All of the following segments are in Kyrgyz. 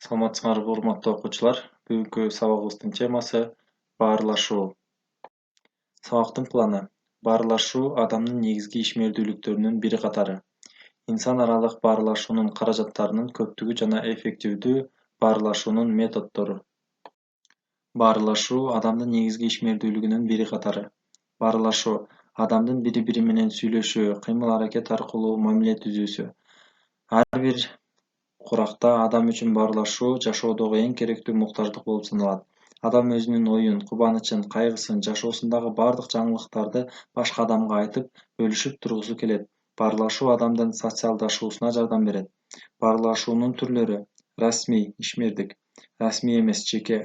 Саламатсыңарбы урматтуу окуучулар. Бүгүнкү сабагыбыздын темасы баарлашуу. Сабактын планы. Баарлашуу адамдын негизги ишмердүүлүктөрүнүн бири катары. Инсан аралык баарлашуунун каражаттарынын көптүгү жана эффективдүү баарлашуунун методдору. Баарлашуу адамдын негизги ишмердүүлүгүнүн бири катары. Баарлашуу адамдын бири-бири менен сүйлөшүү, кыймыл-аракет аркылуу мамиле түзүүсү. Ар бир куракта адам үчүн баарлашуу жашоодогу эң керектүү муктаждык болуп саналат. Адам өзүнүн оюн, кубанычын, кайгысын, жашоосундагы бардык жаңылыктарды башка адамга айтып, бөлүшүп тургусу келет. Баарлашуу адамдын социалдашуусуна жардам берет. Баарлашуунун түрлөрү: расмий, ишмердик, расмий эмес, жеке.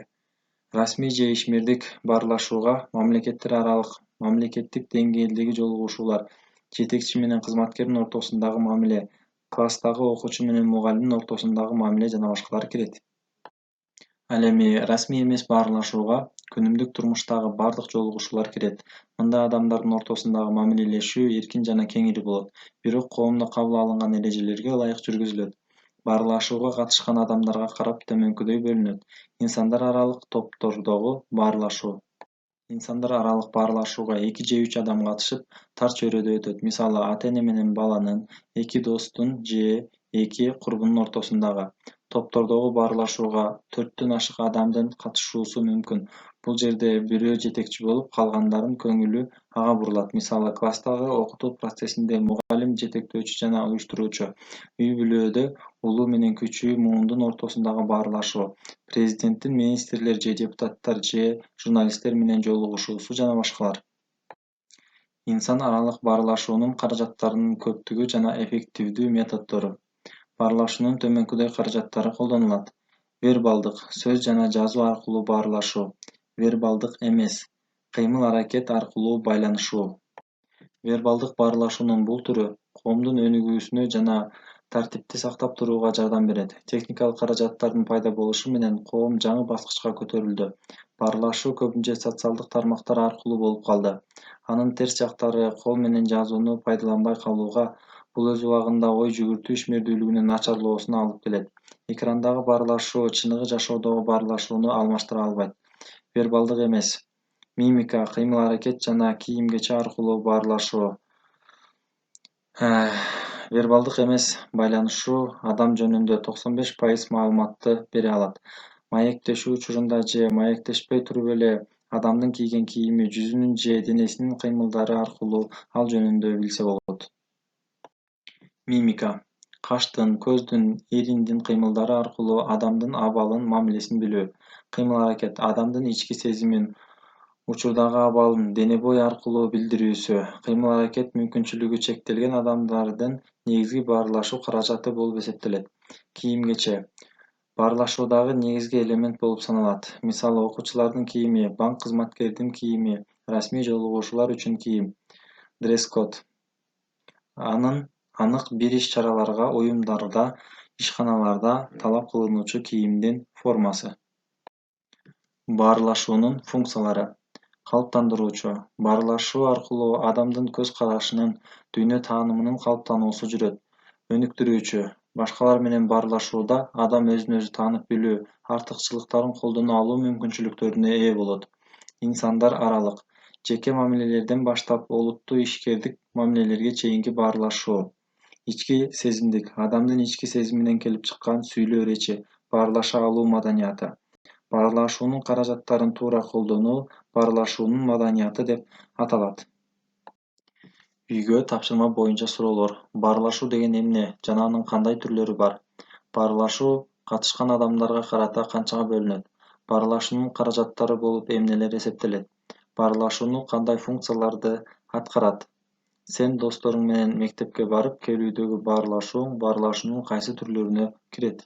Расмий же ишмердик баарлашууга мамлекеттер аралык, мамлекеттик деңгээлдеги жолугушуулар, жетекчи менен кызматкердин ортосундагы мамиле, класстагы окуучу менен мугалимдин ортосундагы мамиле жана башкалар кирет. Ал эми расмий эмес баарлашууга күнүмдүк турмуштагы бардык жолугушуулар кирет. Мында адамдардын ортосундагы мамилелешүү эркин жана кеңири болот, бирок коомдо кабыл алынган эрежелерге ылайык жүргүзүлөт. Баарлашууга катышкан адамдарга карап төмөнкүдөй бөлүнөт. Инсандар аралык топтордогу баарлашуу. Инсандар аралык баарлашууга 2 же 3 адам катышып, тар чөйрөдө өтөт. Мисалы, ата-эне менен баланын, 2 достун же 2 курбунун ортосундагы. Топтордогу баарлашууга 4төн ашык адамдын катышуусу мүмкүн. Бул жерде бирөө жетекчи болуп, калгандардын көңүлү ага бурулат. Мисалы, класстагы окутуу процессинде мугалим жетектөөчү жана уюштуруучу. Үй-бүлөдө улуу менен кичүү муундун ортосундагы баарлашуу. Президенттин министрлер же депутаттар же журналисттер менен жолугушуусу жана башкалар. Инсан аралык баарлашуунун каражаттарынын көптүгү жана эффективдүү методдору. Баарлашуунун төмөнкүдөй каражаттары колдонулат. Вербалдык, сөз жана жазуу аркылуу баарлашуу. Вербалдык эмес, кыймыл-аракет аркылуу байланышуу. Вербалдык баарлашуунун бул түрү коомдун өнүгүүсүнө жана тартипти сактап турууга жардам берет. Техникалык каражаттардын пайда болушу менен коом жаңы баскычка көтөрүлдү. Баарлашуу көбүнчө социалдык тармактар аркылуу болуп калды. Анын терс жактары кол менен жазууну пайдаланбай калууга, бул өз убагында ой жүгүртүү ишмердүүлүгүнүн начарлоосуна алып келет. Экрандагы баарлашуу чыныгы жашоодогу баарлашууну алмаштыра албайт. Вербалдык эмес, мимика, кыймыл-аракет жана кийим-кече аркылуу баарлашуу. Вербалдык эмес байланышуу адам жөнүндө 95% маалыматты бере алат. Маектешүү учурунда же маектешпей туруп эле адамдын кийген кийими, жүзүнүн же денесинин кыймылдары аркылуу ал жөнүндө билсе болот. Мимика — каштын, көздүн, эриндин кыймылдары аркылуу адамдын абалын, мамилесин билүү. Кыймыл-аракет — адамдын ички сезимин, учурдагы абалын дене бою аркылуу билдирүүсү. Кыймыл-аракет мүмкүнчүлүгү чектелген адамдардын негизги баарлашуу каражаты болуп эсептелет. Кийим-кече баарлашуудагы негизги элемент болуп саналат. Мисалы, окуучулардын кийими, банк кызматкердин кийими, расмий жолугушуулар үчүн кийим. Дресс-код анык бир иш-чараларга, уюмдарда, ишканаларда талап кылынуучу кийимдин формасы. Баарлашуунун функциялары. Калыптандыруучу. Баарлашуу аркылуу адамдын көз карашынын, дүйнө таанымынын калыптануусу жүрөт. Өнүктүрүүчү. Башкалар менен баарлашууда адам өзүн өзү таанып билүү, артыкчылыктарын колдоно алуу мүмкүнчүлүктөрүнө ээ болот. Инсандар аралык. Жеке мамилелерден баштап олуттуу ишкердик мамилелерге чейинки баарлашуу. Ички сезимдик. Адамдын ички сезиминен келип чыккан сүйлөө речи, баарлаша алуу маданияты. Баарлашуунун каражаттарын туура колдонуу баарлашуунун маданияты деп аталат. Үйгө тапшырма боюнча суроолор. Баарлашуу деген эмне жана анын кандай түрлөрү бар? Баарлашуу катышкан адамдарга карата канчага бөлүнөт? Баарлашуунун каражаттары болуп эмнелер эсептелет? Баарлашууну кандай функцияларды аткарат? Сен досторуң менен мектепке барып келүүдөгү баарлашууң баарлашуунун кайсы түрлөрүнө кирет?